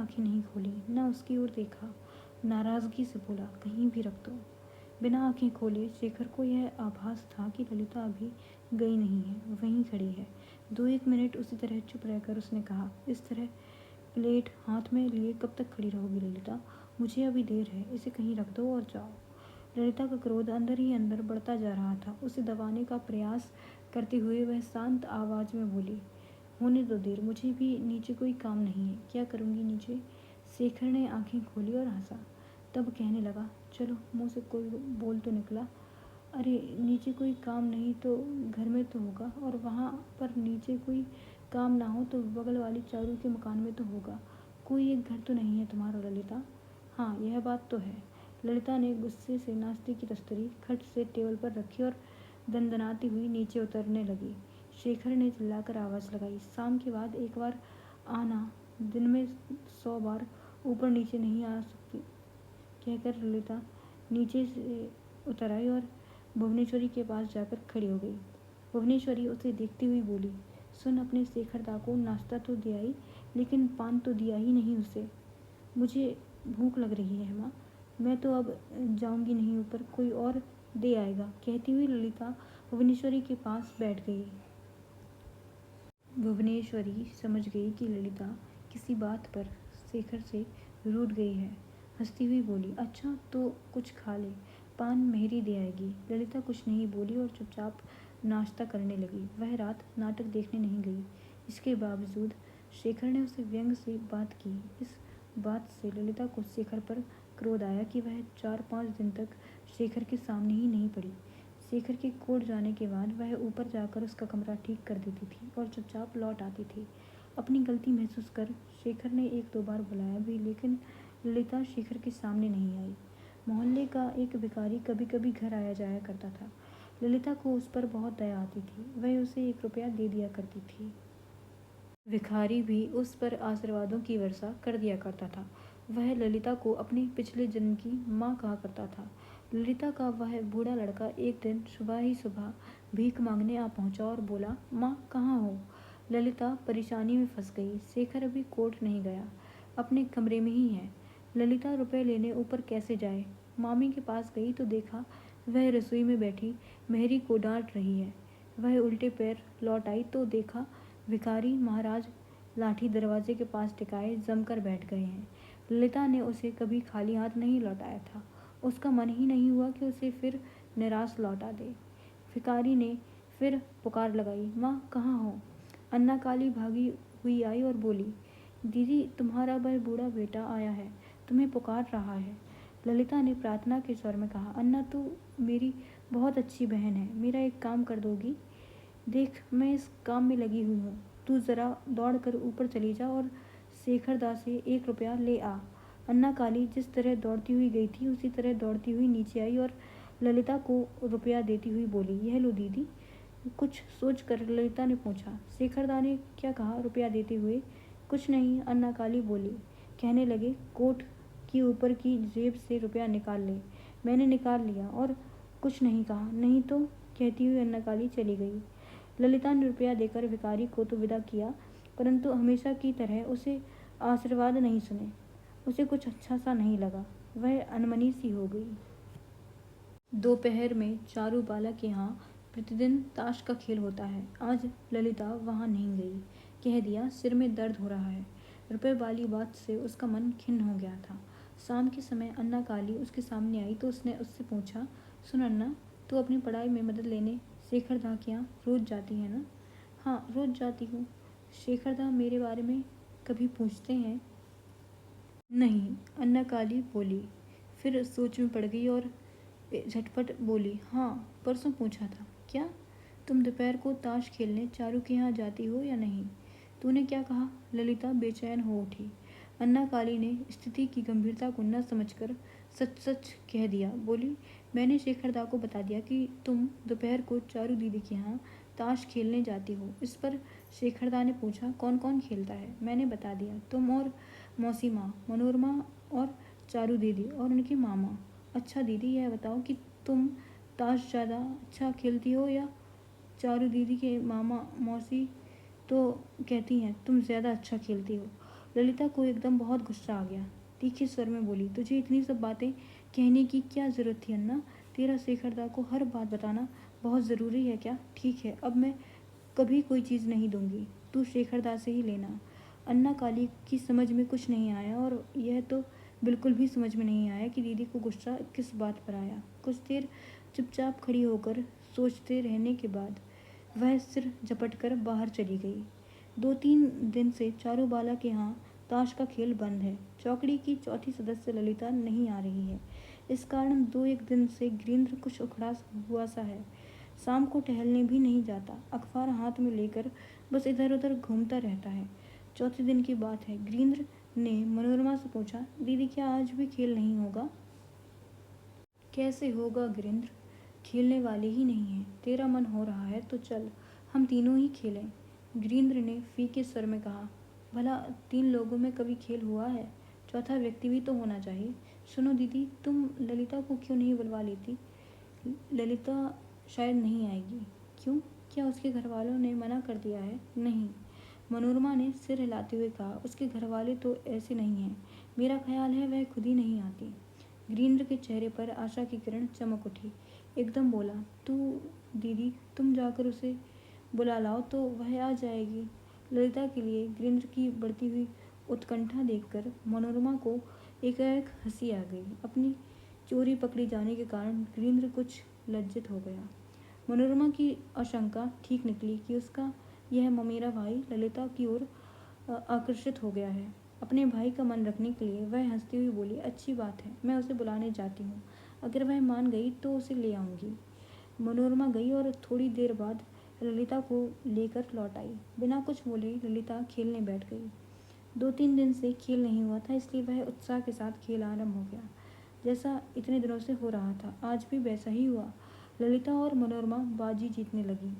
आंखें नहीं खोली, न उसकी ओर देखा। नाराजगी से बोला, कहीं भी रख दो। बिना आंखें खोले शेखर को यह आभास था कि ललिता अभी गई नहीं है, वहीं खड़ी है। 2-1 मिनट उसी तरह चुप रहकर उसने कहा, इस तरह प्लेट हाथ में लिए कब तक खड़ी रहोगी ललिता? मुझे अभी देर है, इसे कहीं रख दो और जाओ। ललिता का क्रोध अंदर ही अंदर बढ़ता जा रहा था। उसे दबाने का प्रयास करते हुए वह शांत आवाज में बोली, होने दो देर, मुझे भी नीचे कोई काम नहीं है। क्या करूँगी नीचे? शेखर ने आंखें खोली और हंसा। तब कहने लगा, चलो, मुँह से कोई बोल तो निकला। अरे नीचे कोई काम नहीं तो घर में तो होगा, और वहाँ पर नीचे कोई काम ना हो तो बगल वाली चारू के मकान में तो होगा। कोई एक घर तो नहीं है तुम्हारा ललिता? हाँ, यह बात तो है। ललिता ने गुस्से से नाश्ते की तस्तरी खट से टेबल पर रखी और दनदनाती हुई नीचे उतरने लगी। शेखर ने चिल्लाकर आवाज़ लगाई, शाम के बाद एक बार आना, दिन में 100 बार ऊपर नीचे नहीं आ सकती। कहकर ललिता नीचे से उतर आई और भुवनेश्वरी के पास जाकर खड़ी हो गई। भुवनेश्वरी उसे देखती हुई बोली, सुन, अपने शेखरदा को नाश्ता तो दे आई, लेकिन पान तो दिया ही नहीं उसे। मुझे भूख लग रही है माँ, मैं तो अब जाऊंगी नहीं ऊपर, कोई और दे आएगा। कहती हुई ललिता भुवनेश्वरी के पास बैठ गई। भुवनेश्वरी समझ गई कि ललिता किसी बात पर शेखर से रूठ गई है। हंसती हुई बोली, अच्छा तो कुछ खा ले, पान मेहरी दे आएगी। ललिता कुछ नहीं बोली और चुपचाप नाश्ता करने लगी। वह रात नाटक देखने नहीं गई। इसके बावजूद शेखर ने उसे व्यंग से बात की। इस बात से ललिता को शेखर पर क्रोध आया कि वह 4-5 दिन तक शेखर के सामने ही नहीं पड़ी। शेखर के कोर्ट जाने के बाद वह ऊपर जाकर उसका कमरा ठीक कर देती थी और चुपचाप लौट आती थी। अपनी गलती महसूस कर शेखर ने 1-2 बार बुलाया भी, लेकिन ललिता शेखर के सामने नहीं आई। मोहल्ले का एक भिखारी कभी कभी घर आया जाया करता था। ललिता को उस पर बहुत दया आती थी। वह उसे 1 रुपया दे दिया करती थी। भिखारी भी उस पर आशीर्वादों की वर्षा कर दिया करता था। वह ललिता को अपने पिछले जन्म की माँ कहा करता था। ललिता का वह बूढ़ा लड़का एक दिन सुबह ही सुबह भीख मांगने आ पहुंचा और बोला, माँ कहाँ हो? ललिता परेशानी में फंस गई। शेखर अभी कोर्ट नहीं गया, अपने कमरे में ही है। ललिता रुपए लेने ऊपर कैसे जाए? मामी के पास गई तो देखा वह रसोई में बैठी मेहरी को डांट रही है। वह उल्टे पैर लौट आई तो देखा भिखारी महाराज लाठी दरवाजे के पास टिकाए जमकर बैठ गए हैं। ललिता ने उसे कभी खाली हाथ नहीं लौटाया था। उसका मन ही नहीं हुआ कि उसे फिर निराश लौटा दे। भिखारी ने फिर पुकार लगाई, माँ कहाँ हो? अन्ना काली भागी हुई आई और बोली, दीदी तुम्हारा वह बूढ़ा बेटा आया है, तुम्हें पुकार रहा है। ललिता ने प्रार्थना के स्वर में कहा, अन्ना तू मेरी बहुत अच्छी बहन है, मेरा एक काम कर दोगी? देख मैं इस काम में लगी हुई हूँ, तू ज़रा दौड़ कर ऊपर चली जा और शेखरदा से 1 रुपया ले आ। अन्ना काली जिस तरह दौड़ती हुई गई थी उसी तरह दौड़ती हुई नीचे आई और ललिता को रुपया देती हुई बोली, यह लो दीदी। कुछ सोच कर ललिता ने पूछा, शेखरदा ने क्या कहा रुपया देते हुए? कुछ नहीं, अन्ना काली बोली। कहने लगे, कोट की ऊपर की जेब से रुपया निकाल ले। मैंने निकाल लिया और कुछ नहीं कहा। नहीं तो, कहती हुई अन्ना काली चली गई। ललिता ने रुपया देकर भिखारी को तो विदा किया, परंतु हमेशा की तरह उसे आशीर्वाद नहीं सुने। उसे कुछ अच्छा सा नहीं लगा। वह अनमनी सी हो गई। दोपहर में चारू बाला के यहाँ प्रतिदिन ताश का खेल होता है। आज ललिता वहाँ नहीं गई। कह दिया, सिर में दर्द हो रहा है। रुपए वाली बात से उसका मन खिन्न हो गया था। शाम के समय अन्ना काली उसके सामने आई तो उसने उससे पूछा, सुन अन्ना, तू अपनी पढ़ाई में मदद लेने शेखर दा के यहाँ रोज जाती है ना? हाँ, रोज जाती हूँ। शेखर दा मेरे बारे में कभी पूछते हैं? नहीं, अन्ना काली बोली। फिर सोच में पड़ गई और झटपट बोली, हाँ, परसों पूछा था। क्या? तुम दोपहर को ताश खेलने चारू के यहाँ जाती हो या नहीं? तूने क्या कहा? ललिता बेचैन हो उठी। अन्ना काली ने स्थिति की गंभीरता को न समझकर सच सच कह दिया। बोली, मैंने शेखरदा को बता दिया कि तुम दोपहर को चारू दीदी के यहाँ ताश खेलने जाती हो। इस पर शेखरदा ने पूछा, कौन कौन खेलता है? मैंने बता दिया, तुम और मौसी माँ, मनोरमा और चारू दीदी और उनके मामा। अच्छा दीदी, यह बताओ कि तुम ताश ज़्यादा अच्छा खेलती हो या चारू दीदी के मामा मौसी तो कहती हैं तुम ज़्यादा अच्छा खेलती हो। ललिता को एकदम बहुत गुस्सा आ गया। तीखे स्वर में बोली, तुझे इतनी सब बातें कहने की क्या ज़रूरत थी अन्ना? तेरा शेखरदा को हर बात बताना बहुत ज़रूरी है क्या? ठीक है, अब मैं कभी कोई चीज़ नहीं दूंगी, तू शेखरदा से ही लेना। अन्ना काली की समझ में कुछ नहीं आया और यह तो बिल्कुल भी समझ में नहीं आया कि दीदी को गुस्सा किस बात पर आया। कुछ देर चुपचाप खड़ी होकर सोचते रहने के बाद वह सिर झपट कर बाहर चली गई। 2-3 दिन से चारूबाला के यहाँ ताश का खेल बंद है। चौकड़ी की चौथी सदस्य ललिता नहीं आ रही है। इस कारण 2-1 दिन से गिरीन्द्र कुछ उखड़ा हुआ सा है। शाम को टहलने भी नहीं जाता, अखबार हाथ में लेकर बस इधर उधर घूमता रहता है। चौथे दिन की बात है। गिरीन्द्र ने मनोरमा से पूछा, दीदी क्या आज भी खेल नहीं होगा? कैसे होगा गिरीन्द्र, खेलने वाले ही नहीं हैं। तेरा मन हो रहा है तो चल, हम तीनों ही खेलें। गिरीन्द्र ने फीके स्वर में कहा, भला 3 लोगों में कभी खेल हुआ है? चौथा व्यक्ति भी तो होना चाहिए। सुनो दीदी, तुम ललिता को क्यों नहीं बुलवा लेती? ललिता शायद नहीं आएगी। क्यों? क्या उसके घर वालों ने मना कर दिया है? नहीं, मनोरमा ने सिर हिलाते हुए कहा, उसके घर वाले तो ऐसे नहीं हैं। मेरा ख्याल है वह खुद ही नहीं आती। गिरीन्द्र के चेहरे पर आशा की किरण चमक उठी। एकदम बोला, दीदी तुम जाकर उसे बुला लाओ तो वह आ जाएगी। ललिता के लिए गिरीन्द्र की बढ़ती हुई उत्कंठा देखकर मनोरमा को एकाएक हंसी आ गई। अपनी चोरी पकड़ी जाने के कारण गिरीन्द्र कुछ लज्जित हो गया। मनोरमा की आशंका ठीक निकली कि उसका यह ममेरा भाई ललिता की ओर आकर्षित हो गया है। अपने भाई का मन रखने के लिए वह हंसती हुई बोली, अच्छी बात है, मैं उसे बुलाने जाती हूँ। अगर वह मान गई तो उसे ले आऊँगी। मनोरमा गई और थोड़ी देर बाद ललिता को लेकर लौट आई। बिना कुछ बोले ललिता खेलने बैठ गई। 2-3 दिन से खेल नहीं हुआ था, इसलिए वह उत्साह के साथ खेल आरंभ हो गया। जैसा इतने दिनों से हो रहा था, आज भी वैसा ही हुआ। ललिता और मनोरमा बाजी जीतने लगी।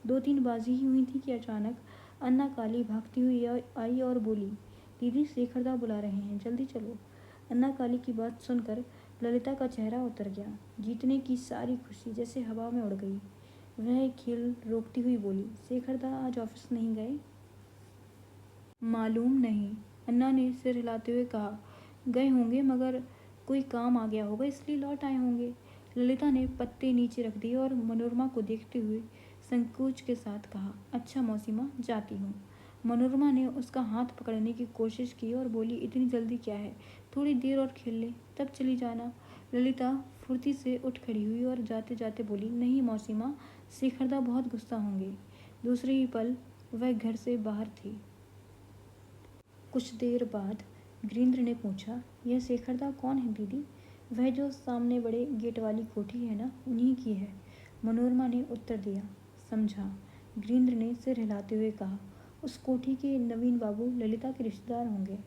2-3 बाजी ही हुई थी कि अचानक अन्ना काली भागती हुई आई और बोली, दीदी शेखरदा बुला रहे हैं, जल्दी चलो। अन्ना काली की बात सुनकर ललिता का चेहरा उतर गया। जीतने की सारी खुशी जैसे हवा में उड़ गई। वह खेल रोकती हुई बोली, शेखरदा आज ऑफिस नहीं गए? मालूम नहीं, अन्ना ने सिर हिलाते हुए कहा, गए होंगे मगर कोई काम आ गया होगा इसलिए लौट आए होंगे। ललिता ने पत्ते नीचे रख दिए और मनोरमा को देखते हुए संकोच के साथ कहा, अच्छा मौसीमा, जाती हूँ। मनोरमा ने उसका हाथ पकड़ने की कोशिश की और बोली, इतनी जल्दी क्या है, थोड़ी देर और खेल ले, तब चली जाना। ललिता फुर्ती से उठ खड़ी हुई और जाते जाते बोली, नहीं मौसीमा, शेखरदा बहुत गुस्सा होंगे। दूसरे ही पल वह घर से बाहर थी। कुछ देर बाद गिरीन्द्र ने पूछा, यह शेखरदा कौन है दीदी? वह जो सामने बड़े गेट वाली कोठी है ना, उन्हीं की है। मनोरमा ने उत्तर दिया। समझा। गिरीन्द्र ने सिर हिलाते हुए कहा, उस कोठी के नवीन बाबू ललिता के रिश्तेदार होंगे।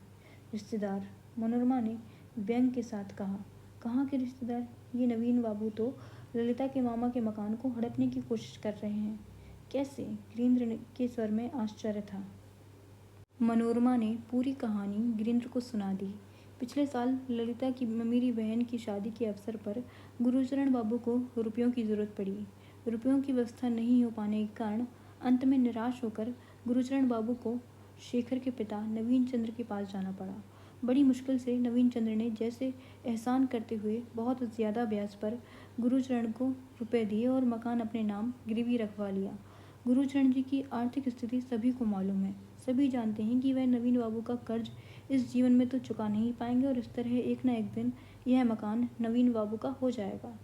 रिश्तेदार? मनोरमा ने व्यंग के साथ कहा, कहाँ के रिश्तेदार? ये नवीन बाबू तो ललिता के मामा के मकान को हड़पने की कोशिश कर रहे हैं। कैसे? गिरीन्द्र के स्वर में आश्चर्य था। मनोरमा ने पूरी कहानी गिरीन्द्र को सुना दी। पिछले साल ललिता की ममेरी बहन की शादी के अवसर पर गुरुचरण बाबू को रुपयों की ज़रूरत पड़ी। रुपयों की व्यवस्था नहीं हो पाने के कारण अंत में निराश होकर गुरुचरण बाबू को शेखर के पिता नवीन चंद्र के पास जाना पड़ा। बड़ी मुश्किल से नवीन चंद्र ने जैसे एहसान करते हुए बहुत ज़्यादा ब्याज पर गुरुचरण को रुपए दिए और मकान अपने नाम गिरवी रखवा लिया। गुरुचरण जी की आर्थिक स्थिति सभी को मालूम है। सभी जानते हैं कि वह नवीन बाबू का कर्ज इस जीवन में तो चुका नहीं पाएंगे और इस तरह एक न एक दिन यह मकान नवीन बाबू का हो जाएगा।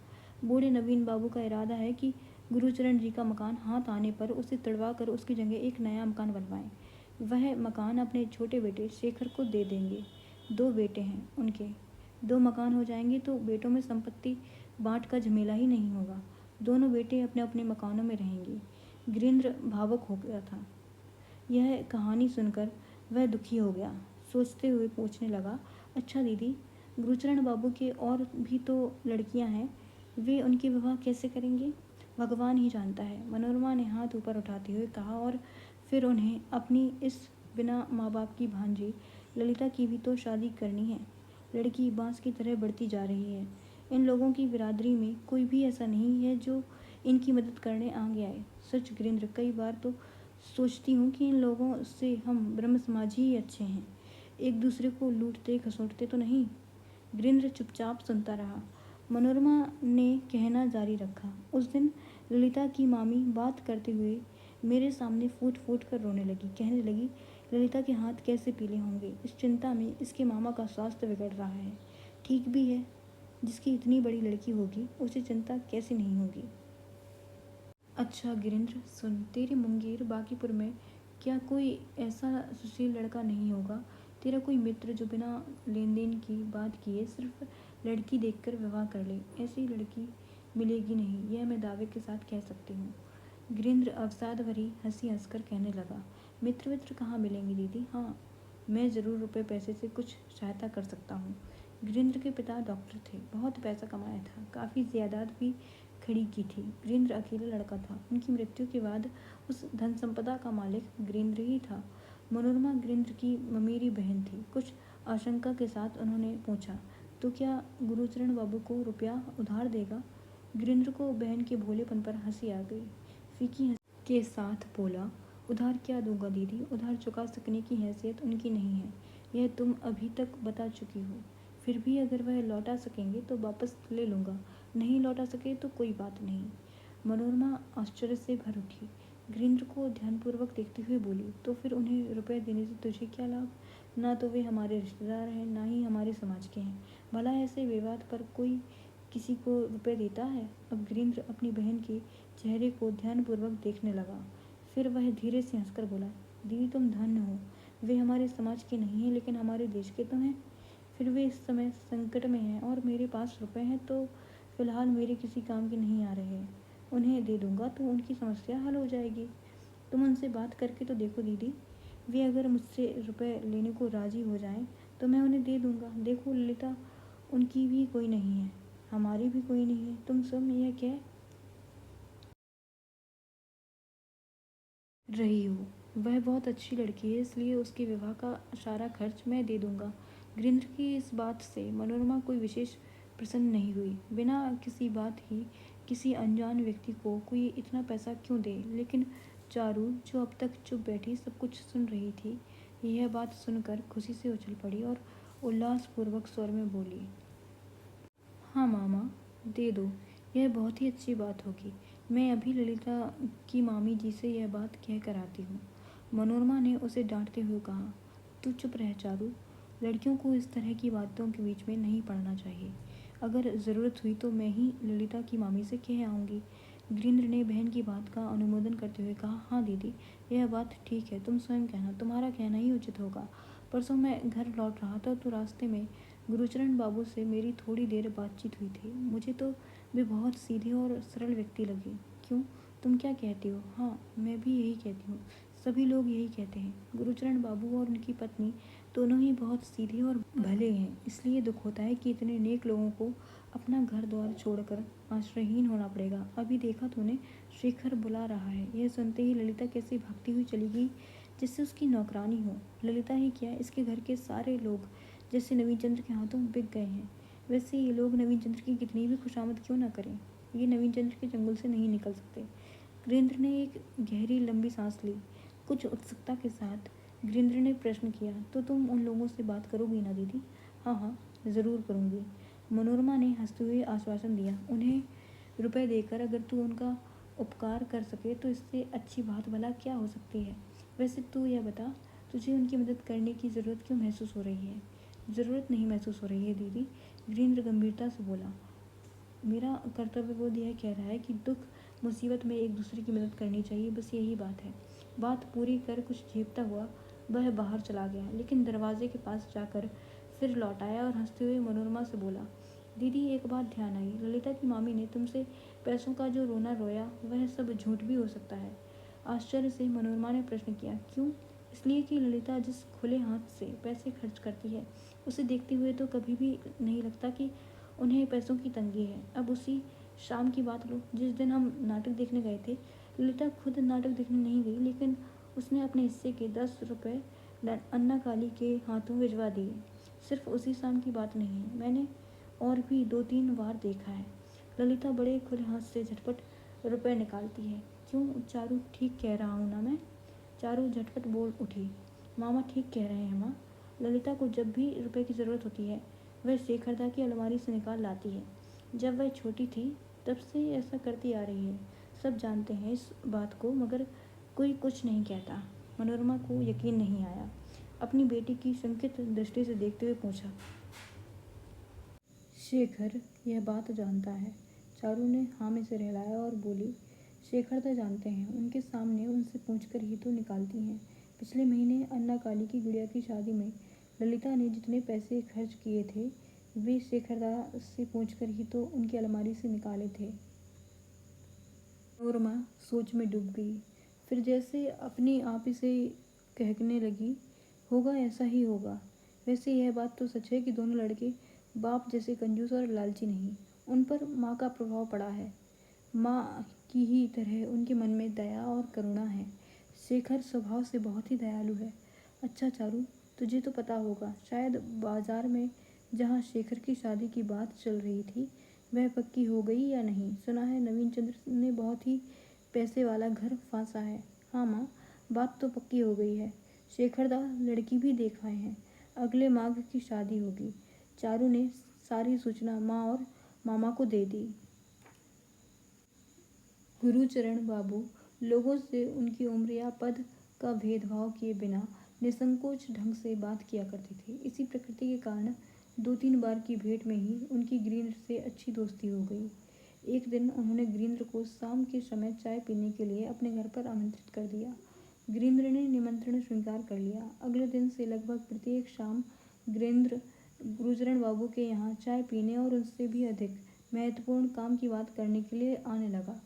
बूढ़े नवीन बाबू का इरादा है कि गुरुचरण जी का मकान हाथ आने पर उसे तड़वा कर उसकी जगह एक नया मकान बनवाएं। वह मकान अपने छोटे बेटे शेखर को दे देंगे। 2 बेटे हैं उनके। 2 मकान हो जाएंगे तो बेटों में संपत्ति बांट का झमेला ही नहीं होगा। दोनों बेटे अपने अपने मकानों में रहेंगे। गिरीन्द्र भावुक हो गया था। यह कहानी सुनकर वह दुखी हो गया। सोचते हुए पूछने लगा, अच्छा दीदी, गुरुचरण बाबू के और भी तो लड़कियां हैं, वे उनके विवाह कैसे करेंगे? भगवान ही जानता है, मनोरमा ने हाथ ऊपर उठाते हुए कहा। और फिर उन्हें अपनी इस बिना माँ बाप की भांजी ललिता की भी तो शादी करनी है। लड़की बांस की तरह बढ़ती जा रही है। इन लोगों की बिरादरी में कोई भी ऐसा नहीं है जो इनकी मदद करने आगे आए। सच गिरीन्द्र, कई बार तो सोचती हूँ कि इन लोगों से हम ब्रह्म समाज ही अच्छे हैं। एक दूसरे को लूटते खसोटते तो नहीं। गिरिंद्र चुपचाप सुनता रहा। मनोरमा ने कहना जारी रखा, उस दिन ललिता की मामी बात करते हुए मेरे सामने फूट फूट कर रोने लगी। कहने लगी, ललिता के हाथ कैसे पीले होंगे, इस चिंता में इसके मामा का स्वास्थ्य बिगड़ रहा है। ठीक भी है, जिसकी इतनी बड़ी लड़की होगी उसे चिंता कैसे नहीं होगी। अच्छा गिरिंद्र सुन, तेरे मुंगेर बांकीपुर में क्या कोई ऐसा सुशील लड़का नहीं होगा, तेरा कोई मित्र जो बिना लेन देन की बात किए सिर्फ लड़की देखकर विवाह कर ले। ऐसी लड़की मिलेगी नहीं, यह मैं दावे के साथ कह सकती हूँ। गिरिंद्र अवसाद भरी हंसी हंसकर कहने लगा, मित्र मित्र कहाँ मिलेंगे दीदी। हाँ, मैं ज़रूर रुपए पैसे से कुछ सहायता कर सकता हूँ। गिरिंद्र के पिता डॉक्टर थे, बहुत पैसा कमाया था, काफ़ी ज़्यादात भी खड़ी की थी। गिरिंद्र अकेला लड़का था। उनकी मृत्यु के बाद उस धन संपदा का मालिक गिरिंद्र ही था। मनोरमा गिरिंद्र की ममेरी बहन थी। कुछ आशंका के साथ उन्होंने पूछा, तो क्या गुरुचरण बाबू को रुपया उधार देगा। गिरिंद्र को बहन के भोलेपन पर हंसी आ गई। फीकी हंसी के साथ बोला, उधार क्या दूंगा दीदी, उधार चुका सकने की हैसियत उनकी नहीं है, यह तुम अभी तक बता चुकी हो। फिर भी अगर वह लौटा सकेंगे तो वापस ले लूँगा, नहीं लौटा सके तो कोई बात नहीं। मनोरमा आश्चर्य से भर उठी। गिरिंद्र को ध्यानपूर्वक देखते हुए बोली, तो फिर उन्हें रुपए देने से तुझे क्या लाभ। ना तो वे हमारे रिश्तेदार हैं, ना ही हमारे समाज के हैं। भला ऐसे विवाद पर कोई किसी को रुपए देता है। अब गिरिंद्र अपनी बहन के चेहरे को ध्यानपूर्वक देखने लगा। फिर वह धीरे से हंसकर बोला, दीदी तुम धन्य हो, वे हमारे समाज के नहीं हैं लेकिन हमारे देश के तो हैं। फिर वे इस समय संकट में हैं और मेरे पास रुपए हैं तो फिलहाल मेरे किसी काम के नहीं आ रहे हैं। उन्हें दे दूंगा तो उनकी समस्या हल हो जाएगी। तुम उनसे बात करके तो देखो दीदी, वे अगर मुझसे रुपए लेने को राजी हो जाएं तो मैं उन्हें दे दूंगा। देखो ललिता, उनकी भी कोई नहीं है, हमारी भी कोई नहीं है। तुम सब यह कह रही हो, वह बहुत अच्छी लड़की है, इसलिए उसके विवाह का सारा खर्च मैं दे दूंगा। गिरिंद्र की इस बात से मनोरमा कोई विशेष प्रसन्न नहीं हुई। बिना किसी बात ही किसी अनजान व्यक्ति को कोई इतना पैसा क्यों दे। लेकिन चारू, जो अब तक चुप बैठी सब कुछ सुन रही थी, यह बात सुनकर खुशी से उछल पड़ी और उल्लासपूर्वक स्वर में बोली, हाँ मामा, दे दो, यह बहुत ही अच्छी बात होगी। मैं अभी ललिता की मामी जी से यह बात कह कर आती हूँ। मनोरमा ने उसे डांटते हुए कहा, तू चुप रह चारू, लड़कियों को इस तरह की बातों के बीच में नहीं पड़ना चाहिए। अगर ज़रूरत हुई तो मैं ही ललिता की मामी से कह आऊँगी। गिरिंद्र ने बहन की बात का अनुमोदन करते हुए कहा, हाँ दीदी, यह बात ठीक है, तुम स्वयं कहना, तुम्हारा कहना ही उचित होगा। परसों मैं घर लौट रहा था तो रास्ते में गुरुचरण बाबू से मेरी थोड़ी देर बातचीत हुई थी। मुझे तो वे बहुत सीधे और सरल व्यक्ति लगे। क्यों, तुम क्या कहती हो। हाँ, मैं भी यही कहती हूँ, सभी लोग यही कहते हैं। गुरुचरण बाबू और उनकी पत्नी दोनों ही बहुत सीधे और भले हैं, इसलिए दुख होता है कि इतने नेक लोगों को अपना घर द्वार छोड़कर आश्रयहीन होना पड़ेगा। अभी देखा तूने, शेखर बुला रहा है। यह सुनते ही ललिता कैसे भागती हुई चली गई, जिससे उसकी नौकरानी हो। ललिता ही क्या, इसके घर के सारे लोग जैसे नवीन चंद्र के हाथों बिक गए हैं। वैसे ये लोग नवीन चंद्र की कितनी भी खुशामद क्यों ना करें, ये नवीन चंद्र के चंगुल से नहीं निकल सकते। गिरिंद्र ने एक गहरी लंबी सांस ली। कुछ उत्सुकता के साथ गिरिंद्र ने प्रश्न किया, तो तुम उन लोगों से बात करोगी ना दीदी। हाँ हाँ, ज़रूर करूँगी। मनोरमा ने हंसते हुए आश्वासन दिया। उन्हें रुपए देकर अगर तू उनका उपकार कर सके तो इससे अच्छी बात भला क्या हो सकती है। वैसे तू यह बता, तुझे उनकी मदद करने की ज़रूरत क्यों महसूस हो रही है। ज़रूरत नहीं महसूस हो रही है दीदी, गिरिंद्र गंभीरता से बोला। मेरा कर्तव्य बोध यह कह रहा है कि दुख मुसीबत में एक दूसरे की मदद करनी चाहिए, बस यही बात है। बात पूरी कर कुछ झेपता हुआ वह बाहर चला गया, लेकिन दरवाजे के पास जाकर फिर लौट आया और हंसते हुए मनोरमा से बोला, दीदी एक बात ध्यान आई, ललिता की मामी ने तुमसे पैसों का जो रोना रोया वह सब झूठ भी हो सकता है। आश्चर्य से मनोरमा ने प्रश्न किया, क्यों। इसलिए कि ललिता जिस खुले हाथ से पैसे खर्च करती है उसे देखते हुए तो कभी भी नहीं लगता कि उन्हें पैसों की तंगी है। अब उसी शाम की बात लो, जिस दिन हम नाटक देखने गए थे। ललिता खुद नाटक देखने नहीं गई, लेकिन उसने अपने हिस्से के 10 रुपए अन्ना काली के हाथों भिजवा दिए। सिर्फ उसी शाम की बात नहीं है, मैंने और भी 2-3 बार देखा है। ललिता बड़े खुले हाथ से झटपट रुपए निकालती है। क्यों चारू, ठीक कह रहा हूँ ना मैं। चारू झटपट बोल उठी, मामा ठीक कह रहे हैं माँ। ललिता को जब भी रुपए की ज़रूरत होती है वह शेखरदा की अलमारी से निकाल लाती है। जब वह छोटी थी तब से ऐसा करती आ रही है। सब जानते हैं इस बात को, मगर कोई कुछ नहीं कहता। मनोरमा को यकीन नहीं आया। अपनी बेटी की शंकित दृष्टि से देखते हुए पूछा, शेखर यह बात जानता है? चारू ने हाँ में सिर हिलाया और बोली, शेखरदा जानते हैं, उनके सामने उनसे पूछकर ही तो निकालती हैं। पिछले महीने अन्ना काली की गुड़िया की शादी में ललिता ने जितने पैसे खर्च किए थे वे शेखरदा से पूछकर ही तो उनकी अलमारी से निकाले थे। मनोरमा सोच में डूब गई। फिर जैसे अपने आप ही से कहने लगी, होगा ऐसा ही होगा। वैसे यह बात तो सच है कि दोनों लड़के बाप जैसे कंजूस और लालची नहीं। उन पर माँ का प्रभाव पड़ा है। माँ की ही तरह उनके मन में दया और करुणा है। शेखर स्वभाव से बहुत ही दयालु है। अच्छा चारू, तुझे तो पता होगा, शायद बाजार में जहाँ शेखर की शादी की बात चल रही थी वह पक्की हो गई या नहीं? सुना है नवीन चंद्र ने बहुत ही पैसे वाला घर फांसा है। हाँ माँ, बात तो पक्की हो गई है। शेखरदा लड़की भी देख आए हैं। अगले माघ की शादी होगी। चारू ने सारी सूचना माँ और मामा को दे दी। गुरुचरण बाबू लोगों से उनकी उम्र या पद का भेदभाव किए बिना निसंकोच ढंग से बात किया करते थे। इसी प्रकृति के कारण 2-3 बार की भेंट में ही उनकी गिरीन्द्र से अच्छी दोस्ती हो गई। एक दिन उन्होंने गिरीन्द्र को शाम के समय चाय पीने के लिए अपने घर पर आमंत्रित कर दिया। गिरीन्द्र ने निमंत्रण स्वीकार कर लिया। अगले दिन से लगभग प्रत्येक शाम गिरीन्द्र गुरुचरण बाबू के यहाँ चाय पीने और उससे भी अधिक महत्वपूर्ण काम की बात करने के लिए आने लगा।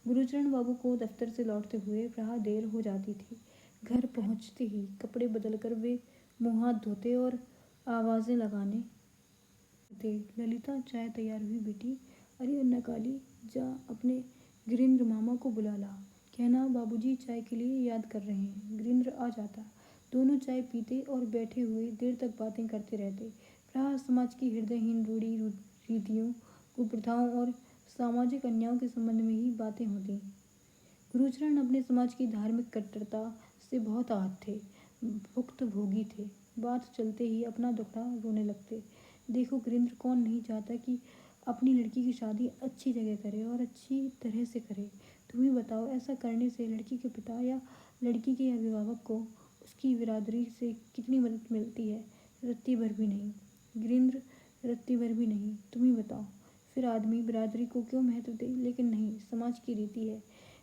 गुरुचरण बाबू को दफ्तर से लौटते हुए प्रायः देर हो जाती थी। घर पहुँचते ही कपड़े बदलकर वे मुँह हाथ धोते और आवाज़ें लगाने थे। ललिता, चाय तैयार हुई बेटी। अरे अन्ना काली, जा अपने गिरीन्द्र मामा को बुला ला। कहना बाबूजी चाय के लिए याद कर रहे हैं। गिरीन्द्र आ जाता। दोनों चाय पीते और बैठे हुए देर तक बातें करते रहते। प्रायः समाज की हृदयहीन रूढ़ी रीतियों, कुप्रथाओं और सामाजिक अन्यायों के संबंध में ही बातें होती। गुरुचरण अपने समाज की धार्मिक कट्टरता से बहुत आहत थे, भुक्तभोगी थे। बात चलते ही अपना दुखड़ा रोने लगते। देखो गिरीन्द्र, कौन नहीं चाहता कि अपनी लड़की की शादी अच्छी जगह करे और अच्छी तरह से करे। तुम ही बताओ, ऐसा करने से लड़की के पिता या लड़की के अभिभावक को उसकी बिरादरी से कितनी मदद मिलती है? रत्ती भर भी नहीं। गिरीन्द्र, रत्ती भर भी नहीं। तुम ही बताओ, फिर आदमी बिरादरी को क्यों महत्व दे? लेकिन नहीं, समाज की रीति है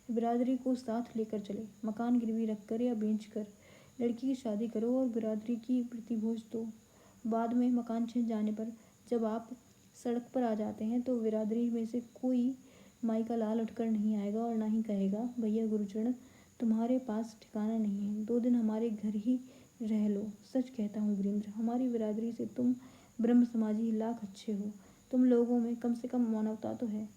बिरादरी को साथ लेकर चले। मकान गिरवी रखकर या बेचकर लड़की की शादी करो और बिरादरी की प्रतिभोज दो। बाद में मकान छिन जाने पर जब आप सड़क पर आ जाते हैं तो बिरादरी में से कोई माई का लाल उठकर नहीं आएगा और ना ही कहेगा, भैया गुरुचरण, तुम्हारे पास ठिकाना नहीं है, 2 दिन हमारे घर ही रह लो। सच कहता हूँ गिरीन्द्र, हमारी बिरादरी से तुम ब्रह्म समाजी लाख अच्छे हो। तुम लोगों में कम से कम मानवता तो है।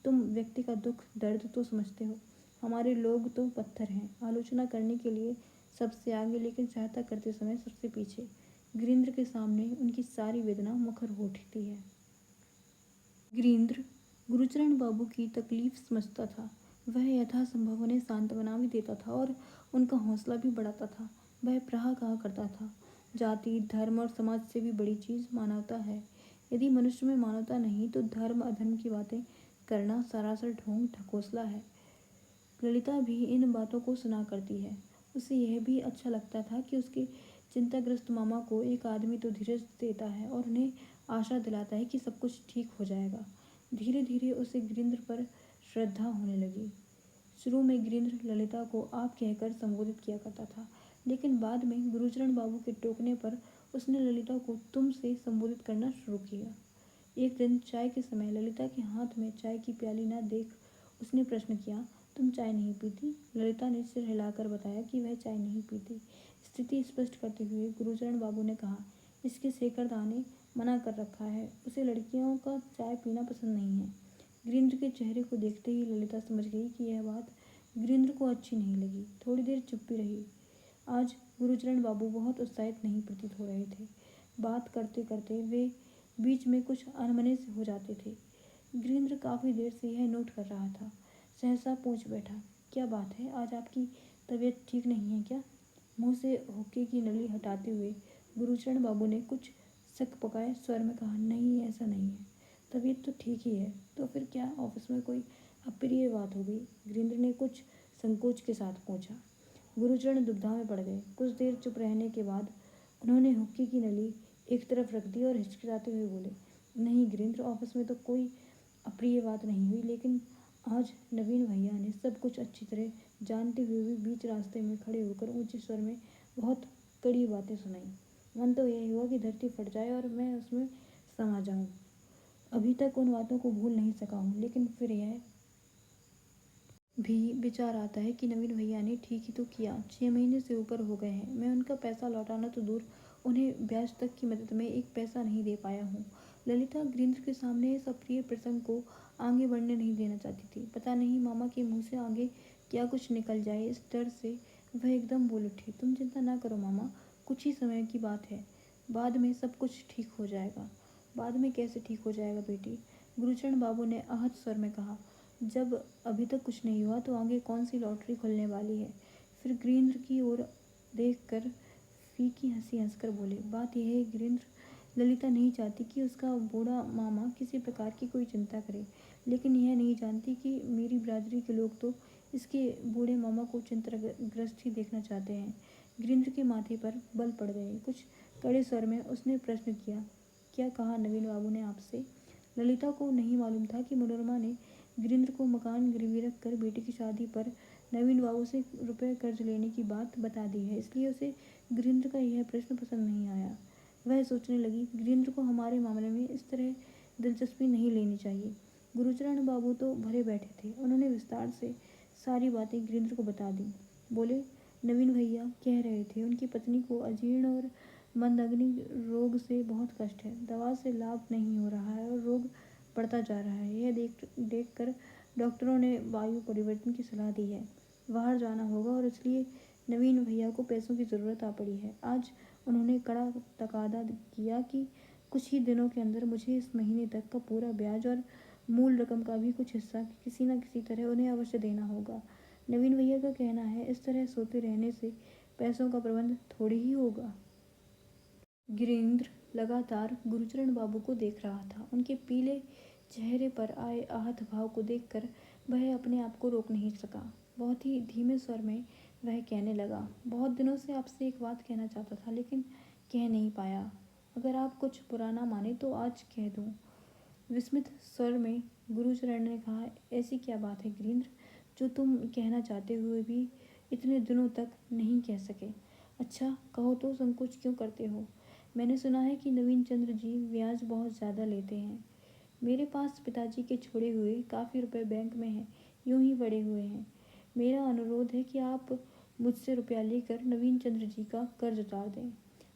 तुम व्यक्ति का दुख दर्द तो समझते हो। हमारे लोग तो पत्थर हैं, आलोचना करने के लिए सबसे आगे लेकिन सहायता करते समय सबसे पीछे। गिरीन्द्र के सामने उनकी सारी वेदना मुखर हो उठती है। गिरीन्द्र गुरुचरण बाबू की तकलीफ समझता था। वह यथासंभव उन्हें सांत्वना भी देता था और उनका हौसला भी बढ़ाता था। वह प्राह कहा करता था, जाति धर्म और समाज से भी बड़ी चीज़ मानवता है। यदि मनुष्य में मानवता नहीं तो धर्म अधर्म की बातें करना सरासर ढोंग ढकोसला है। ललिता भी इन बातों को सुना करती है। उसे यह भी अच्छा लगता था कि उसके चिंताग्रस्त मामा को एक आदमी तो धीरज देता है और उन्हें आशा दिलाता है कि सब कुछ ठीक हो जाएगा। धीरे धीरे उसे गिरीन्द्र पर श्रद्धा होने लगी। शुरू में गिरीन्द्र ललिता को आप कहकर संबोधित किया करता था, लेकिन बाद में गुरुचरण बाबू के टोकने पर उसने ललिता को तुम से संबोधित करना शुरू किया। एक दिन चाय के समय ललिता के हाथ में चाय की प्याली न देख उसने प्रश्न किया, तुम चाय नहीं पीती? ललिता ने सिर हिलाकर बताया कि वह चाय नहीं पीती। स्थिति स्पष्ट करते हुए गुरुचरण बाबू ने कहा, इसके शेखरदा ने मना कर रखा है, उसे लड़कियों का चाय पीना पसंद नहीं है। गिरीन्द्र के चेहरे को देखते ही ललिता समझ गई कि यह बात गिरीन्द्र को अच्छी नहीं लगी। थोड़ी देर चुप्पी रही। आज गुरुचरण बाबू बहुत उत्साहित नहीं प्रतीत हो रहे थे। बात करते करते वे बीच में कुछ अनमने से हो जाते थे। गिरीन्द्र काफ़ी देर से यह नोट कर रहा था। सहसा पूछ बैठा, क्या बात है, आज आपकी तबीयत ठीक नहीं है क्या? मुँह से हुक्के की नली हटाते हुए गुरुचरण बाबू ने कुछ शक पकाए स्वर में कहा, नहीं ऐसा नहीं है, तबीयत तो ठीक ही है। तो फिर क्या ऑफिस में कोई अप्रिय बात हो गई? गिरिंद्र ने कुछ संकोच के साथ पूछा। गुरुचरण दुविधा में पड़ गए। कुछ देर चुप रहने के बाद उन्होंने हुक्के की नली एक तरफ रख दी और हिचकिचाते हुए बोले, नहीं गिरिंद्र, ऑफिस में तो कोई अप्रिय बात नहीं हुई, लेकिन आज नवीन भैया ने सब कुछ अच्छी तरह जानते हुए भी बीच रास्ते में खड़े होकर ऊंचे स्वर में बहुत कड़ी बातें सुनाई। मन तो यही हुआ कि धरती फट जाए और मैं उसमें समा जाऊं। अभी तक उन बातों को भूल नहीं सका हूँ, लेकिन फिर यह भी विचार आता है कि नवीन भैया ने ठीक ही तो किया। 6 महीने से ऊपर हो गए हैं, मैं उनका पैसा लौटाना तो दूर, उन्हें ब्याज तक की मदद में एक पैसा नहीं दे पाया हूँ। ललिता गिरिंद्र के सामने इस अप्रिय प्रसंग को आगे बढ़ने नहीं देना चाहती थी। पता नहीं मामा के मुंह से आगे क्या कुछ निकल जाए, इस डर से वह एकदम बोल उठी, तुम चिंता ना करो मामा, कुछ ही समय की बात है, बाद में सब कुछ ठीक हो जाएगा। बाद में कैसे ठीक हो जाएगा बेटी? गुरुचरण बाबू ने आहत स्वर में कहा, जब अभी तक कुछ नहीं हुआ तो आगे कौन सी लॉटरी खुलने वाली है? फिर गिरिंद्र की ओर देखकर फीकी हंसी हंसकर बोले, बात यह है गिरिंद्र, ललिता नहीं चाहती कि उसका बूढ़ा मामा किसी प्रकार की कोई चिंता करे, लेकिन यह नहीं जानती कि मेरी बिरादरी के लोग तो इसके बूढ़े मामा को चिंताग्रस्त ही देखना चाहते हैं। गिरिंद्र के माथे पर बल पड़ गए। कुछ कड़े स्वर में उसने प्रश्न किया, क्या कहा नवीन बाबू ने आपसे? ललिता को नहीं मालूम था कि मनोरमा ने गिरिंद्र को मकान गिरवी रख कर बेटी की शादी पर नवीन बाबू से रुपए कर्ज लेने की बात बता दी है, इसलिए उसे गिरिंद्र का यह प्रश्न पसंद नहीं आया। वह सोचने लगी, गिरिंद्र को हमारे मामले में इस तरह दिलचस्पी नहीं लेनी चाहिए। गुरुचरण बाबू तो भरे बैठे थे। उन्होंने विस्तार से सारी बातें गिरिंद्र को बता दी। बोले, नवीन भैया कह रहे थे उनकी पत्नी को अजीर्ण और मंदग्नि रोग से बहुत कष्ट है, दवा से लाभ नहीं हो रहा है और रोग बढ़ता जा रहा है। यह देख कर डॉक्टरों ने वायु परिवर्तन की सलाह दी है, बाहर जाना होगा और इसलिए नवीन भैया को पैसों की ज़रूरत आ पड़ी है। आज उन्होंने कड़ा तकादा किया कि कुछ ही दिनों के अंदर मुझे इस महीने तक का पूरा ब्याज और मूल रकम का भी कुछ हिस्सा किसी न किसी तरह उन्हें अवश्य देना होगा। नवीन भैया का कहना है, इस तरह सोते रहने से पैसों का प्रबंध थोड़ी ही होगा। गिरिंद्र लगातार गुरुचरण बाबू को देख रहा था। उनके पीले चेहरे पर आए आहत भाव को देखकर वह अपने आप को रोक नहीं सका। बहुत ही धीमे स्वर में वह कहने लगा, बहुत दिनों से आपसे एक बात कहना चाहता था, लेकिन कह नहीं पाया। अगर आप कुछ बुरा ना माने तो आज कह दूं। विस्मित स्वर में गुरुचरण ने कहा, ऐसी क्या बात है गिरिंद्र, जो तुम कहना चाहते हुए भी इतने दिनों तक नहीं कह सके? अच्छा कहो तो संकोच क्यों करते हो? मैंने सुना है कि नवीन चंद्र जी ब्याज बहुत ज़्यादा लेते हैं। मेरे पास पिताजी के छोड़े हुए काफ़ी रुपए बैंक में हैं, यूं ही पड़े हुए हैं। मेरा अनुरोध है कि आप मुझसे रुपया लेकर नवीन चंद्र जी का कर्ज उतार दें।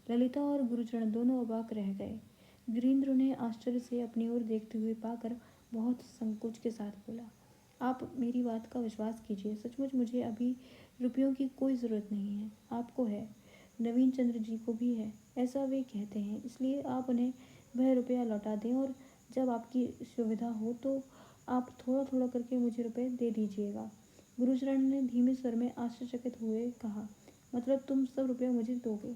ललिता और गुरुचरण दोनों अबाक रह गए। गिरिंद्र उन्हें आश्चर्य से अपनी ओर देखते हुए पाकर बहुत संकोच के साथ बोला, आप मेरी बात का विश्वास कीजिए, सचमुच मुझे अभी रुपयों की कोई ज़रूरत नहीं है। आपको है, नवीन चंद्र जी को भी है, ऐसा वे कहते हैं, इसलिए आप उन्हें वह रुपया लौटा दें और जब आपकी सुविधा हो तो आप थोड़ा थोड़ा करके मुझे रुपए दे दीजिएगा। गुरुचरण ने धीमे स्वर में आश्चर्यचकित हुए कहा, मतलब तुम सब रुपया मुझे दोगे?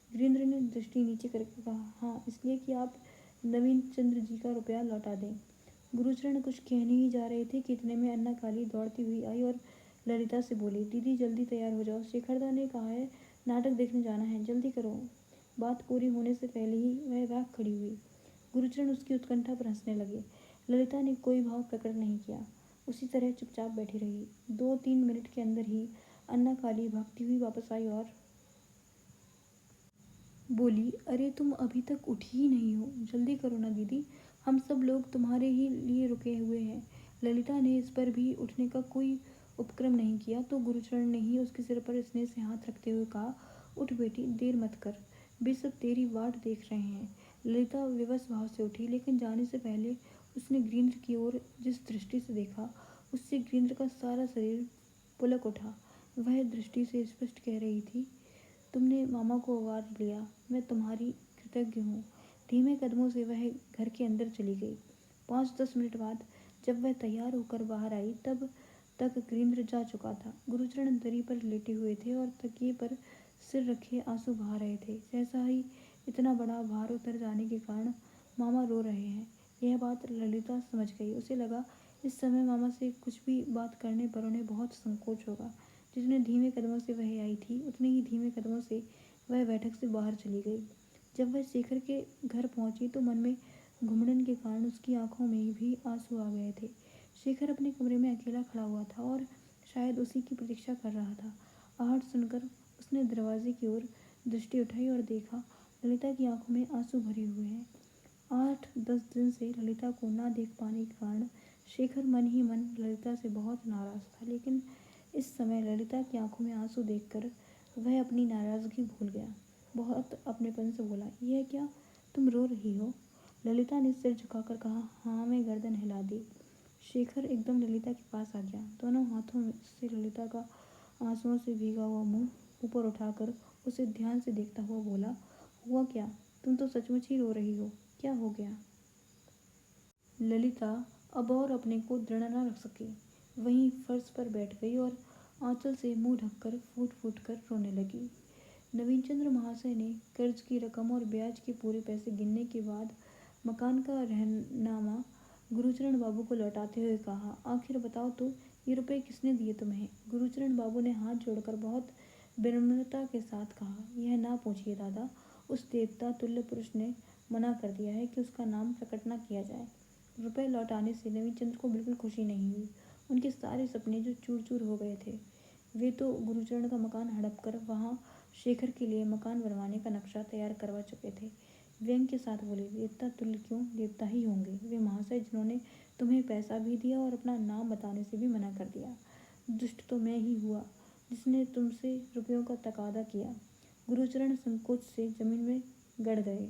वीरेंद्र ने दृष्टि नीचे करके कहा, हाँ, इसलिए कि आप नवीन चंद्र जी का रुपया लौटा दें। गुरुचरण कुछ कहने ही जा रहे थे कि इतने में अन्ना काली दौड़ती हुई आई और ललिता से बोली, दीदी जल्दी तैयार हो जाओ, शेखरदा ने कहा है नाटक देखने जाना है, जल्दी करो। बात पूरी होने से पहले ही वह भाग खड़ी हुई। गुरुचरण उसकी उत्कंठा पर हंसने लगे। ललिता ने कोई भाव प्रकट नहीं किया, उसी तरह चुपचाप बैठी रही। 2-3 मिनट के अंदर ही अन्ना काली भागती हुई वापस आई और बोली, अरे तुम अभी तक उठी ही नहीं हो, जल्दी करो ना दीदी, हम सब लोग तुम्हारे ही लिए रुके हुए हैं। ललिता ने इस पर भी उठने का कोई उपक्रम नहीं किया तो गुरुचरण ने ही उसके सिर पर स्नेह से हाथ रखते हुए कहा, उठ बेटी, देर मत कर, वे सब तेरी वाट देख रहे हैं। ललिता विवश भाव से उठी, लेकिन जाने से पहले उसने गिरिंद्र की ओर जिस दृष्टि से देखा, उससे गिरिंद्र का सारा शरीर पुलक उठा। वह दृष्टि से स्पष्ट कह रही थी, तुमने मामा को आवाज लिया, मैं तुम्हारी कृतज्ञ हूँ। धीमे कदमों से वह घर के अंदर चली गई। 5-10 मिनट बाद जब वह तैयार होकर बाहर आई तब तक गिरिंद्र जा चुका था। गुरुचरण दरी पर लेटे हुए थे और तकिए पर सिर रखे आंसू बहा रहे थे। सहसा ही इतना बड़ा भार उतर जाने के कारण मामा रो रहे हैं। यह बात ललिता समझ गई। उसे लगा इस समय मामा से कुछ भी बात करने पर उन्हें बहुत संकोच होगा। जितने धीमे कदमों से वह आई थी उतने ही धीमे कदमों से वह बैठक से बाहर चली गई। जब वह शेखर के घर पहुंची तो मन में घुमड़न के कारण उसकी आंखों में भी आंसू आ गए थे। शेखर अपने कमरे में अकेला खड़ा हुआ था और शायद उसी की प्रतीक्षा कर रहा था। आहट सुनकर उसने दरवाजे की ओर दृष्टि उठाई और देखा ललिता की आंखों में आंसू भरे हुए हैं। 8-10 दिन से ललिता को ना देख पाने के कारण शेखर मन ही मन ललिता से बहुत नाराज था, लेकिन इस समय ललिता की आंखों में आंसू देखकर वह अपनी नाराजगी भूल गया। बहुत अपनेपन से बोला, यह क्या, तुम रो रही हो? ललिता ने सिर झुकाकर कहा, हाँ। मैं गर्दन हिला दी। शेखर एकदम ललिता के पास आ गया। दोनों हाथों से ललिता का आंसुओं से भीगा हुआ मुंह ऊपर उठाकर उसे ध्यान से देखता हुआ बोला, हुआ क्या? तुम तो सचमुच ही रो रही हो। क्या हो गया? ललिता अब और अपने को दृढ़ न रख सकी। वहीं फर्श पर बैठ गई और आंचल से मुंह ढककर फूट फूट कर रोने लगी। नवीनचंद्र महाशय ने कर्ज की रकम और ब्याज के पूरे पैसे गिनने के बाद मकान का रहनामा गुरुचरण बाबू को लौटाते हुए कहा, आखिर बताओ तो ये रुपए किसने दिए तुम्हें? गुरुचरण बाबू ने हाथ जोड़कर बहुत विनम्रता के साथ कहा, यह ना पूछिए दादा। उस देवता तुल्य पुरुष ने मना कर दिया है कि उसका नाम प्रकट न किया जाए। रुपए लौटाने से नवीनचंद्र को बिल्कुल खुशी नहीं हुई। उनके सारे सपने जो चूर चूर हो गए थे, वे तो गुरुचरण का मकान हड़प कर वहाँ शेखर के लिए मकान बनवाने का नक्शा तैयार करवा चुके थे। व्यंग के साथ बोले, देवता तुल्य क्यों, देवता ही होंगे वे महाशय जिन्होंने तुम्हें पैसा भी दिया और अपना नाम बताने से भी मना कर दिया। दुष्ट तो मैं ही हुआ जिसने तुमसे रुपयों का तकादा किया। गुरुचरण संकोच से जमीन में गड़ गए।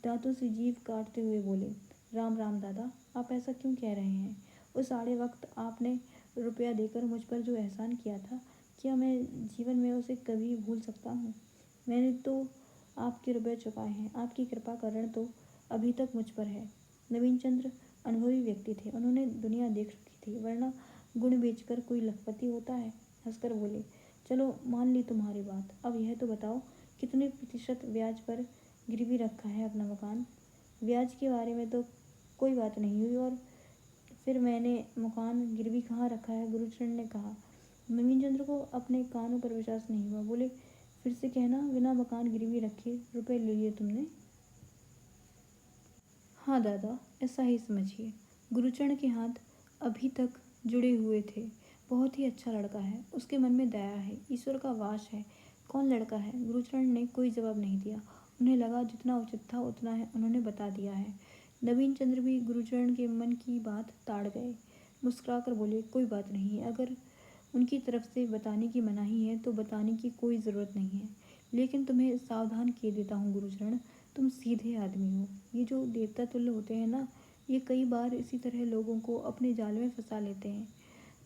दांतों से जीभ काटते हुए बोले, राम राम दादा, आप ऐसा क्यों कह रहे हैं? उस आड़े वक्त आपने रुपया देकर मुझ पर जो एहसान किया था, क्या मैं जीवन में उसे कभी भूल सकता हूँ? मैंने तो आपके रुपए चुकाए हैं। आपकी कृपा का ऋण तो अभी तक मुझ पर है। नवीनचंद्र अनुभवी व्यक्ति थे। उन्होंने दुनिया देख रखी थी, वरना गुण बेचकर कोई लखपति होता है। हंसकर बोले, चलो मान ली तुम्हारी बात। अब यह तो बताओ कितने प्रतिशत ब्याज पर गिरवी रखा है अपना मकान? ब्याज के बारे में तो कोई बात नहीं हुई, और फिर मैंने मकान गिरवी कहाँ रखा है? गुरुचरण ने कहा। नवीनचंद्र को अपने कानों पर विश्वास नहीं हुआ। बोले, फिर से कहना, बिना मकान गिरवी रखे रुपए ले लिए तुमने? हाँ दादा, ऐसा ही समझिए। गुरुचरण के हाथ अभी तक जुड़े हुए थे। बहुत ही अच्छा लड़का है, उसके मन में दया है, ईश्वर का वास है। कौन लड़का है? गुरुचरण ने कोई जवाब नहीं दिया। उन्हें लगा जितना उचित था उतना है उन्होंने बता दिया है। नवीनचंद्र भी गुरुचरण के मन की बात ताड़ गए। मुस्कुराकर बोले, कोई बात नहीं, अगर उनकी तरफ से बताने की मनाही है तो बताने की कोई ज़रूरत नहीं है। लेकिन तुम्हें सावधान किए देता हूँ गुरुचरण, तुम सीधे आदमी हो। ये जो देवता तुल्य होते हैं ना, ये कई बार इसी तरह लोगों को अपने जाल में फंसा लेते हैं।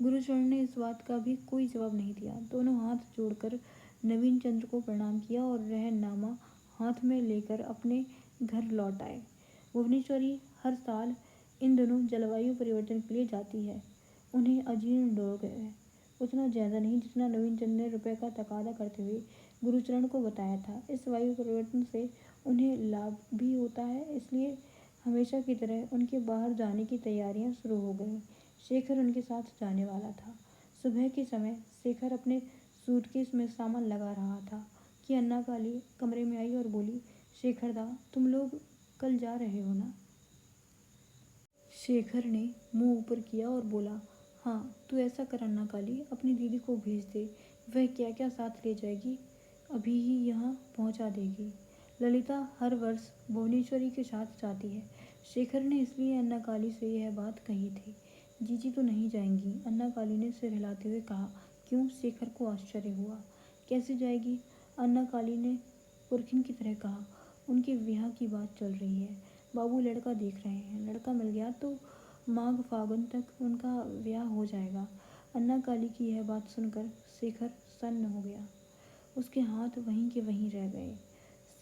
गुरुचरण ने इस बात का भी कोई जवाब नहीं दिया। दोनों हाथ जोड़कर नवीनचंद्र को प्रणाम किया और रहननामा हाथ में लेकर अपने घर लौट आए। भुवनेश्वरी हर साल इन दिनों जलवायु परिवर्तन के लिए जाती है। उन्हें अजीर्ण रोग है, उतना ज़्यादा नहीं जितना नवीनचंद्र ने रुपए का तकादा करते हुए गुरुचरण को बताया था। इस वायु परिवर्तन से उन्हें लाभ भी होता है, इसलिए हमेशा की तरह उनके बाहर जाने की तैयारियां शुरू हो गईं। शेखर उनके साथ जाने वाला था। सुबह के समय शेखर अपने सूटकेस में सामान लगा रहा था कि अन्ना काली कमरे में आई और बोली, शेखर दा, तुम लोग कल जा रहे हो ना? शेखर ने मुंह ऊपर किया और बोला, हाँ। तू ऐसा कर अन्ना काली, अपनी दीदी को भेज दे। वह क्या क्या साथ ले जाएगी, अभी ही यहाँ पहुँचा देगी। ललिता हर वर्ष भुवनेश्वरी के साथ जाती है। शेखर ने इसलिए अन्ना काली से यह बात कही थी। जीजी तो नहीं जाएंगी? अन्ना काली ने सिर हिलाते हुए कहा। क्यों? शेखर को आश्चर्य हुआ। कैसे जाएगी? अन्ना काली ने पुरखिन की तरह कहा। उनके ब्याह की बात चल रही है। बाबू लड़का देख रहे हैं। लड़का मिल गया तो माघ फागुन तक उनका ब्याह हो जाएगा। अन्ना काली की यह बात सुनकर शेखर सन्न हो गया। उसके हाथ वहीं के वहीं रह गए।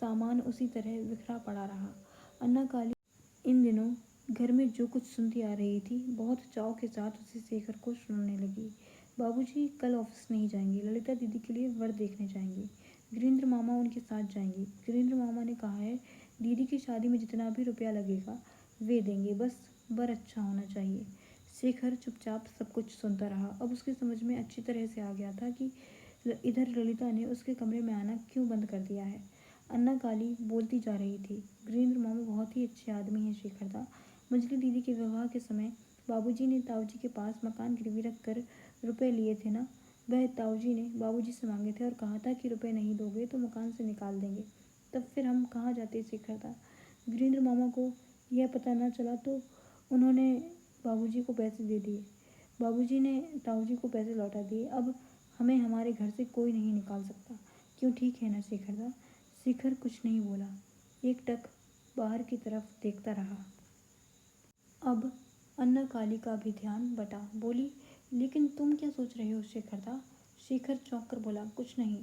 सामान उसी तरह बिखरा पड़ा रहा। अन्ना काली इन दिनों घर में जो कुछ सुनती आ रही थी, बहुत चाव के साथ उसे शेखर को सुनाने लगी। बाबूजी कल ऑफिस नहीं जाएंगे, ललिता दीदी के लिए वर देखने जाएंगे। गिरीन्द्र मामा उनके साथ जाएंगे। गिरीन्द्र मामा ने कहा है दीदी की शादी में जितना भी रुपया लगेगा वे देंगे, बस वर अच्छा होना चाहिए। शेखर चुपचाप सब कुछ सुनता रहा। अब उसकी समझ में अच्छी तरह से आ गया था कि इधर ललिता ने उसके कमरे में आना क्यों बंद कर दिया है। अन्ना काली बोलती जा रही थी, गिरीन्द्र मामा बहुत ही अच्छे आदमी हैं शेखरदा। मंजली दीदी के विवाह के समय बाबूजी ने ताऊजी के पास मकान गिरवी रख कर रुपए लिए थे ना, वह ताऊजी ने बाबूजी से मांगे थे और कहा था कि रुपए नहीं दोगे तो मकान से निकाल देंगे। तब फिर हम कहाँ जाते शेखरदा। गिरीन्द्र मामा को यह पता न चला तो उन्होंने बाबूजी को पैसे दे दिए। बाबूजी ने ताऊजी को पैसे लौटा दिए। अब हमें हमारे घर से कोई नहीं निकाल सकता। क्यों, ठीक है ना शेखरदा। शेखर कुछ नहीं बोला, एकटक बाहर की तरफ देखता रहा। अब अन्ना काली का भी ध्यान बटा। बोली, लेकिन तुम क्या सोच रहे हो शेखरदा। शेखर चौंक कर बोला, कुछ नहीं।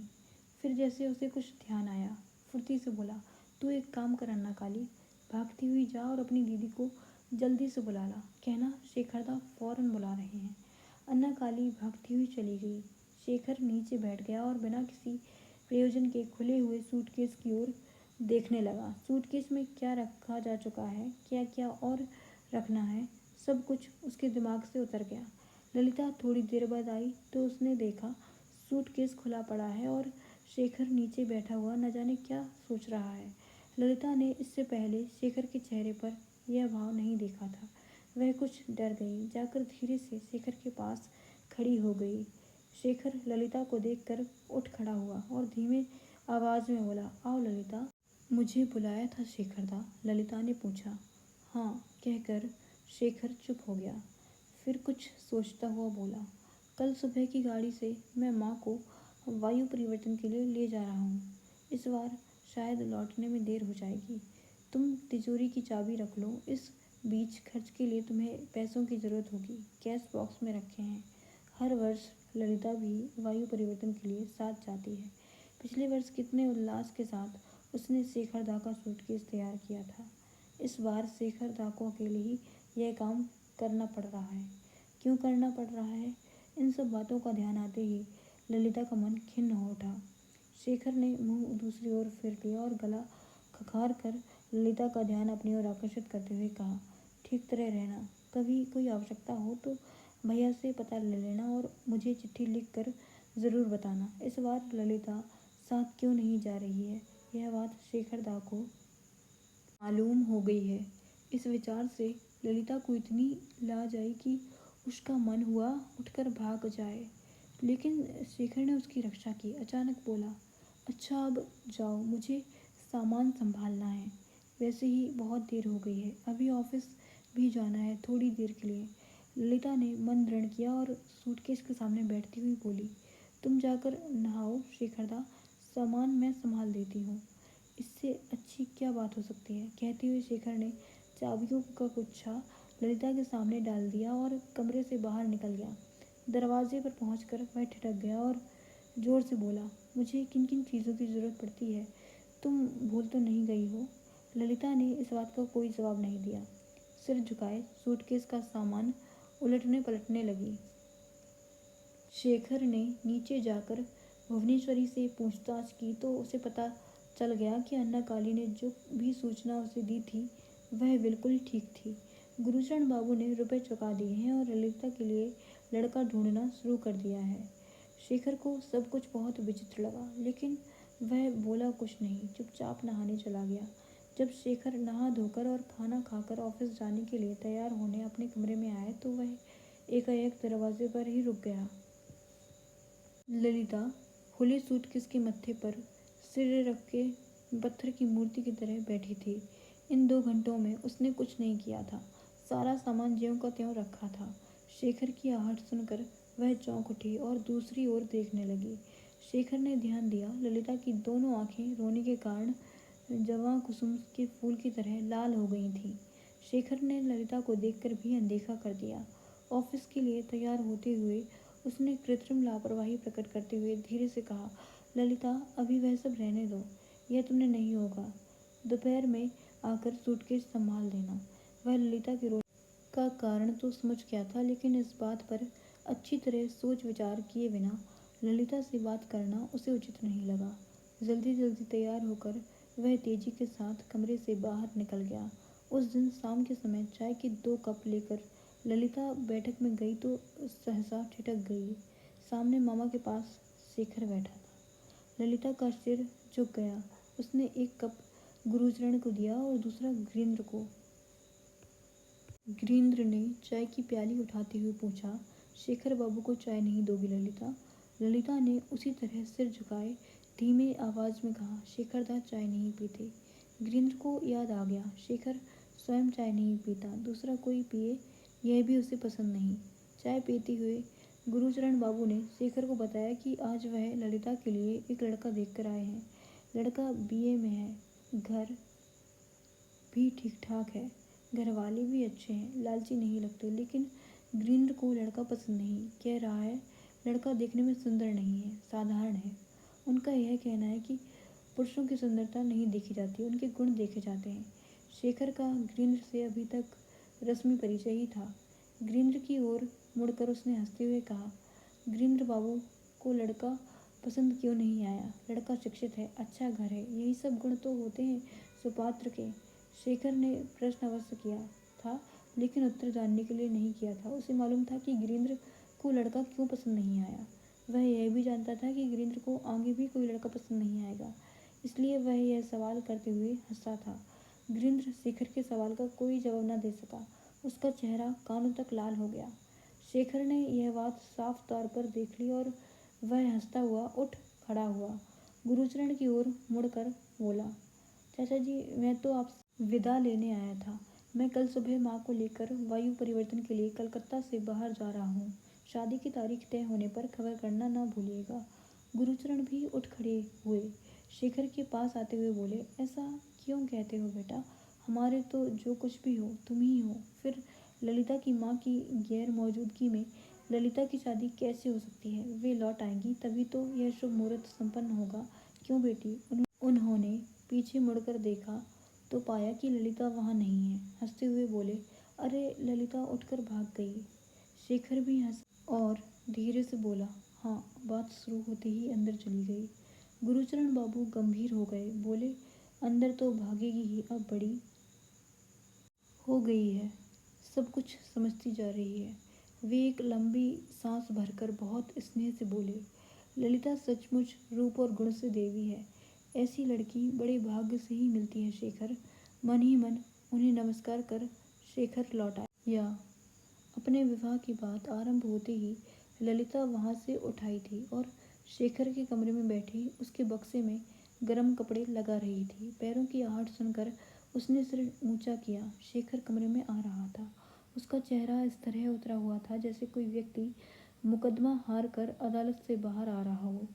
फिर जैसे उसे कुछ ध्यान आया, फुर्ती से बोला, तू एक काम कर अन्ना काली, भागती हुई जा और अपनी दीदी को जल्दी से बुला ला। कहना शेखरदा फौरन बुला रहे हैं। अन्ना काली भागती हुई चली गई। शेखर नीचे बैठ गया और बिना किसी प्रयोजन के खुले हुए सूटकेस की ओर देखने लगा। सूटकेस में क्या रखा जा चुका है, क्या क्या और रखना है, सब कुछ उसके दिमाग से उतर गया। ललिता थोड़ी देर बाद आई तो उसने देखा सूटकेस खुला पड़ा है और शेखर नीचे बैठा हुआ न जाने क्या सोच रहा है। ललिता ने इससे पहले शेखर के चेहरे पर यह भाव नहीं देखा था। वह कुछ डर गई, जाकर धीरे से शेखर के पास खड़ी हो गई। शेखर ललिता को देखकर उठ खड़ा हुआ और धीमे आवाज में बोला, आओ ललिता। मुझे बुलाया था शेखरदा, ललिता ने पूछा। हाँ कहकर शेखर चुप हो गया। फिर कुछ सोचता हुआ बोला, कल सुबह की गाड़ी से मैं माँ को वायु परिवर्तन के लिए ले जा रहा हूँ। इस बार शायद लौटने में देर हो जाएगी। तुम तिजोरी की चाबी रख लो, इस बीच खर्च के लिए तुम्हें पैसों की ज़रूरत होगी, कैश बॉक्स में रखे हैं। हर वर्ष ललिता भी वायु परिवर्तन के लिए साथ जाती है। पिछले वर्ष कितने उल्लास के साथ उसने शेखर दा का सूटकेस तैयार किया था। इस बार शेखर दा को अकेले ही यह काम करना पड़ रहा है। क्यों करना पड़ रहा है, इन सब बातों का ध्यान आते ही ललिता का मन खिन्न हो उठा। शेखर ने मुंह दूसरी ओर फेर लिया और गला खखार कर ललिता का ध्यान अपनी ओर आकर्षित करते हुए कहा, ठीक तरह रहना, कभी कोई आवश्यकता हो तो भैया से पता ले लेना और मुझे चिट्ठी लिख कर ज़रूर बताना। इस बार ललिता साथ क्यों नहीं जा रही है, यह बात शेखर दा को मालूम हो गई है। इस विचार से ललिता को इतनी लाज आई कि उसका मन हुआ उठकर भाग जाए, लेकिन शेखर ने उसकी रक्षा की। अचानक बोला, अच्छा अब जाओ, मुझे सामान संभालना है, वैसे ही बहुत देर हो गई है, अभी ऑफिस भी जाना है थोड़ी देर के लिए। ललिता ने मन दृढ़ किया और सूटकेस के सामने बैठती हुई बोली, तुम जाकर नहाओ शेखरदा, सामान मैं संभाल देती हूँ। इससे अच्छी क्या बात हो सकती है। कहते हुए शेखर ने चाबियों का गुच्छा ललिता के सामने डाल दिया और कमरे से बाहर निकल गया। दरवाजे पर पहुंचकर वह ठिठक गया और जोर से बोला, मुझे किन किन चीज़ों की ज़रूरत पड़ती है, तुम भूल तो नहीं गई हो। ललिता ने इस बात का कोई जवाब नहीं दिया। सिर झुकाए सूटकेस का सामान उलटने पलटने लगी। शेखर ने नीचे जाकर भुवनेश्वरी से पूछताछ की तो उसे पता चल गया कि अन्ना काली ने जो भी सूचना उसे दी थी वह बिल्कुल ठीक थी। गुरुचरण बाबू ने रुपए चुका दिए हैं और ललिता के लिए लड़का ढूंढना शुरू कर दिया है। शेखर को सब कुछ बहुत विचित्र लगा, लेकिन वह बोला कुछ नहीं, चुपचाप नहाने चला गया। जब शेखर नहा धोकर और खाना खाकर ऑफिस जाने के लिए तैयार होने अपने कमरे में आए तो वह एकाएक दरवाजे पर ही रुक गया। ललिता खुले सूटकेस के मत्थे पर सिर रख के पत्थर की मूर्ति की तरह बैठी थी। इन 2 घंटों में उसने कुछ नहीं किया था, सारा सामान ज्यों का त्यों रखा था। शेखर की आहट सुनकर वह चौंक उठी और दूसरी ओर देखने लगी। शेखर ने ध्यान दिया, ललिता की दोनों आंखें रोने के कारण जवां कुसुम के फूल की तरह लाल हो गई थीं। शेखर ने ललिता को देखकर भी अनदेखा कर दिया। ऑफिस के लिए तैयार होते हुए उसने कृत्रिम लापरवाही प्रकट करते हुए धीरे से कहा, ललिता अभी वह सब रहने दो, यह तुमने नहीं होगा, दोपहर में आकर सूटकेस संभाल देना। वह ललिता के रोने का कारण तो समझ गया था, लेकिन इस बात पर अच्छी तरह सोच विचार किए बिना ललिता से बात करना उसे उचित नहीं लगा। जल्दी जल्दी तैयार होकर वह तेजी के साथ कमरे से बाहर निकल गया। उस दिन शाम के समय चाय के 2 कप लेकर ललिता बैठक में गई तो सहसा ठिठक गई। सामने मामा के पास शेखर बैठा था। ललिता का सिर झुक गया। उसने एक कप गुरुचरण को दिया और दूसरा गिरीन्द्र को। गिरीन्द्र ने चाय की प्याली उठाते हुए पूछा, शेखर बाबू को चाय नहीं दोगी ललिता? ललिता ने उसी तरह सिर झुकाए धीमे आवाज में कहा, शेखर दा चाय नहीं पीते। गिरीन्द्र को याद आ गया, शेखर स्वयं चाय नहीं पीता, दूसरा कोई पिए यह भी उसे पसंद नहीं। चाय पीते हुए गुरुचरण बाबू ने शेखर को बताया कि आज वह ललिता के लिए एक लड़का देखकर आए हैं। लड़का बीए में है, घर भी ठीक ठाक है, घर वाले भी अच्छे हैं, लालची नहीं लगते, लेकिन गिरीन्द्र को लड़का पसंद नहीं। कह रहा है लड़का देखने में सुंदर नहीं है, साधारण है। उनका यह कहना है कि पुरुषों की सुंदरता नहीं देखी जाती, उनके गुण देखे जाते हैं। शेखर का गिरीन्द्र से अभी तक रस्मी परिचय ही था। गिरीन्द्र की ओर मुड़कर उसने हंसते हुए कहा, गिरीन्द्र बाबू को लड़का पसंद क्यों नहीं आया? लड़का शिक्षित है, अच्छा घर है, यही सब गुण तो होते हैं सुपात्र के। शेखर ने प्रश्न अवश्य किया था, लेकिन उत्तर जानने के लिए नहीं किया था। उसे मालूम था कि गिरीन्द्र को लड़का क्यों पसंद नहीं आया। वह यह भी जानता था कि गिरीन्द्र को आगे भी कोई लड़का पसंद नहीं आएगा, इसलिए वह यह सवाल करते हुए हंसा था। गिरीन्द्र शेखर के सवाल का कोई जवाब न दे सका। उसका चेहरा कानों तक लाल हो गया। शेखर ने यह बात साफ तौर पर देख ली और वह हंसता हुआ उठ खड़ा हुआ। गुरुचरण की ओर मुड़कर बोला, चाचा जी, मैं तो आपसे विदा लेने आया था। मैं कल सुबह माँ को लेकर वायु परिवर्तन के लिए कलकत्ता से बाहर जा रहा हूँ। शादी की तारीख तय होने पर खबर करना ना भूलिएगा। गुरुचरण भी उठ खड़े हुए शेखर के पास आते हुए बोले, ऐसा क्यों कहते हो बेटा? हमारे तो जो कुछ भी हो तुम ही हो। फिर ललिता की माँ की गैर मौजूदगी में ललिता की शादी कैसे हो सकती है? वे लौट आएंगी तभी तो यह शुभ मुहूर्त संपन्न होगा। क्यों बेटी? उन्होंने पीछे मुड़कर देखा तो पाया कि ललिता वहाँ नहीं है। हंसते हुए बोले, अरे ललिता उठकर भाग गई। शेखर भी हंस और धीरे से बोला, हाँ, बात शुरू होते ही अंदर चली गई। गुरुचरण बाबू गंभीर हो गए, बोले, अंदर तो भागेगी ही, अब बड़ी हो गई है, सब कुछ समझती जा रही है। वे एक लंबी सांस भरकर बहुत स्नेह से बोले, ललिता सचमुच रूप और गुण से देवी है। ऐसी लड़की बड़े भाग्य से ही मिलती है शेखर। मन ही मन उन्हें नमस्कार कर शेखर लौट आया। अपने विवाह की बात आरंभ होते ही ललिता वहाँ से उठ आई थी और शेखर के कमरे में बैठी उसके बक्से में गर्म कपड़े लगा रही थी। पैरों की आहट सुनकर उसने सिर ऊंचा किया। शेखर कमरे में आ रहा था। उसका चेहरा इस तरह उतरा हुआ था जैसे कोई व्यक्ति मुकदमा हार कर अदालत से बाहर आ रहा हो।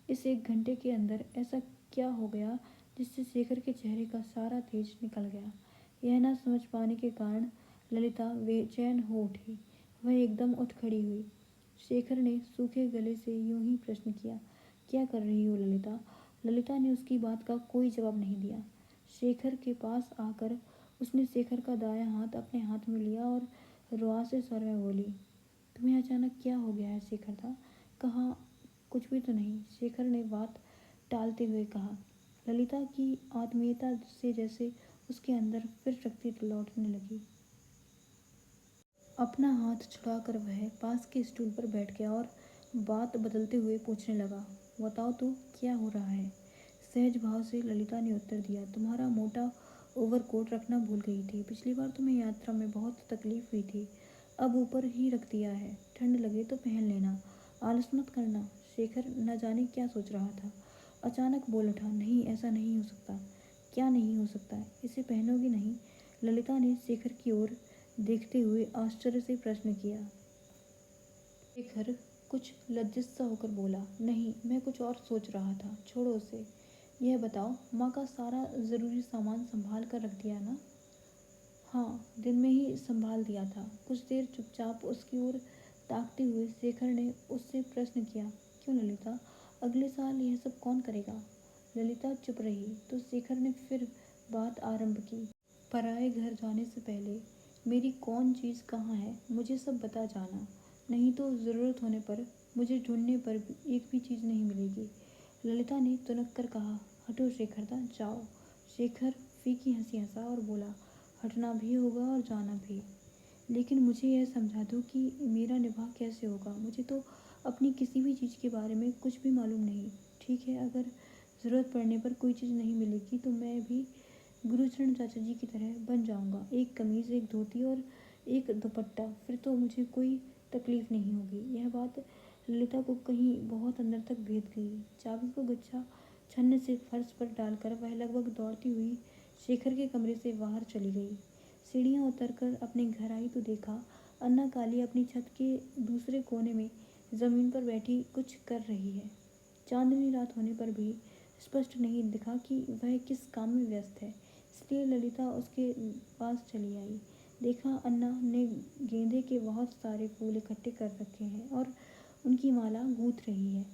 इस 1 घंटे के अंदर ऐसा क्या हो गया जिससे शेखर के चेहरे का सारा तेज निकल गया? यह न समझ पाने के कारण ललिता बेचैन हो उठी। वह एकदम उठ खड़ी हुई। शेखर ने सूखे गले से यूं ही प्रश्न किया, क्या कर रही हो ललिता? ललिता ने उसकी बात का कोई जवाब नहीं दिया। शेखर के पास आकर उसने शेखर का दायां हाथ अपने हाथ में लिया और रुआसे स्वर में बोली, तुम्हें अचानक क्या हो गया है शेखर दा? कहा, कुछ भी तो नहीं। शेखर ने बात टालते हुए कहा। ललिता की आत्मीयता से जैसे उसके अंदर फिर शक्ति लौटने लगी। अपना हाथ छुड़ाकर वह पास के स्टूल पर बैठ गया और बात बदलते हुए पूछने लगा, बताओ तो क्या हो रहा है? सहज भाव से ललिता ने उत्तर दिया, तुम्हारा मोटा ओवरकोट रखना भूल गई थी। पिछली बार तुम्हें यात्रा में बहुत तकलीफ हुई थी, अब ऊपर ही रख दिया है, ठंड लगे तो पहन लेना, आलस मत करना। शेखर न जाने क्या सोच रहा था, अचानक बोल उठा, नहीं, ऐसा नहीं हो सकता। क्या नहीं हो सकता? इसे पहनोगी नहीं? ललिता ने शेखर की ओर देखते हुए आश्चर्य से प्रश्न किया। शेखर कुछ लज्जित सा होकर बोला, नहीं, मैं कुछ और सोच रहा था, छोड़ो उसे। यह बताओ, माँ का सारा ज़रूरी सामान संभाल कर रख दिया ना? हाँ, दिन में ही संभाल दिया था। कुछ देर चुपचाप उसकी ओर ताकते हुए शेखर ने उससे प्रश्न किया, क्यों ललिता, अगले साल यह सब कौन करेगा? ललिता चुप रही तो शेखर ने फिर बात आरंभ की, पराए घर जाने से पहले मेरी कौन चीज़ कहाँ है मुझे सब बता जाना, नहीं तो ज़रूरत होने पर मुझे ढूंढने पर भी एक भी चीज़ नहीं मिलेगी। ललिता ने तुनक कर कहा, हटो शेखरदा, जाओ। शेखर फीकी हंसी हंसा और बोला, हटना भी होगा और जाना भी, लेकिन मुझे यह समझा दो कि मेरा निभाव कैसे होगा। मुझे तो अपनी किसी भी चीज़ के बारे में कुछ भी मालूम नहीं। ठीक है, अगर ज़रूरत पड़ने पर कोई चीज़ नहीं मिलेगी तो मैं भी गुरुचरण चाचा जी की तरह बन जाऊंगा, एक कमीज़, एक धोती और एक दुपट्टा, फिर तो मुझे कोई तकलीफ़ नहीं होगी। यह बात ललिता को कहीं बहुत अंदर तक भेद गई। चाबी को गुच्छा छन्ने से फर्श पर डालकर वह लगभग दौड़ती हुई शेखर के कमरे से बाहर चली गई। सीढ़ियाँ उतरकर अपने घर आई तो देखा अन्ना काली अपनी छत के दूसरे कोने में ज़मीन पर बैठी कुछ कर रही है। चांदनी रात होने पर भी स्पष्ट नहीं दिखा कि वह किस काम में व्यस्त है, इसलिए ललिता उसके पास चली आई। देखा अन्ना ने गेंदे के बहुत सारे फूल इकट्ठे कर रखे हैं और उनकी माला गूंथ रही है।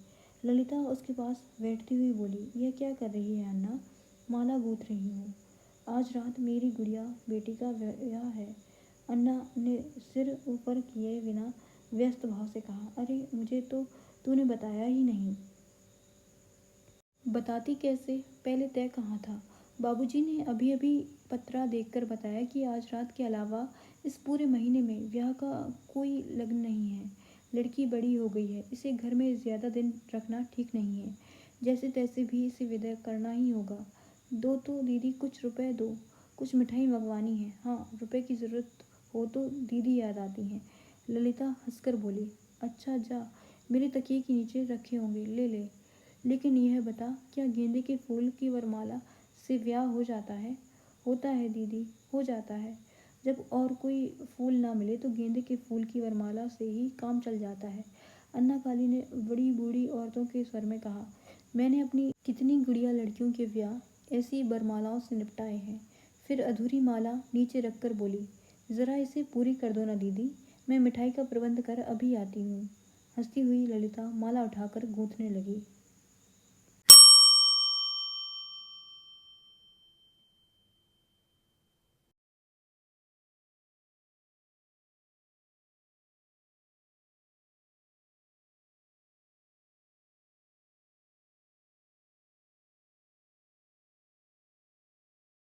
ललिता उसके पास बैठती हुई बोली, यह क्या कर रही है अन्ना? माला गूंथ रही हूँ। आज रात मेरी गुड़िया बेटी का ब्याह है। अन्ना ने सिर ऊपर किए बिना व्यस्त भाव से कहा, अरे मुझे तो तूने बताया ही नहीं। बताती कैसे, पहले तय कहाँ था? बाबूजी ने अभी अभी पत्रा देखकर बताया कि आज रात के अलावा इस पूरे महीने में ब्याह का कोई लग्न नहीं है। लड़की बड़ी हो गई है, इसे घर में ज़्यादा दिन रखना ठीक नहीं है। जैसे तैसे भी इसे विदा करना ही होगा। दो तो दीदी, कुछ रुपए दो, कुछ मिठाई मंगवानी है। हाँ, रुपए की ज़रूरत हो तो दीदी याद आती हैं। ललिता हंसकर बोली, अच्छा जा, मेरे तकिए के नीचे रखे होंगे, ले ले। लेकिन यह बता, क्या गेंदे के फूल की वरमाला से ब्याह हो जाता है? होता है दीदी, हो जाता है। जब और कोई फूल ना मिले तो गेंदे के फूल की वरमाला से ही काम चल जाता है। अन्ना काली ने बड़ी बूढ़ी औरतों के स्वर में कहा, मैंने अपनी कितनी गुड़िया लड़कियों के ब्याह ऐसी बरमालाओं से निपटाए हैं। फिर अधूरी माला नीचे रखकर बोली, ज़रा इसे पूरी कर दो ना दीदी, मैं मिठाई का प्रबंध कर अभी आती हूँ। हंसती हुई ललिता माला उठाकर गूंथने लगी।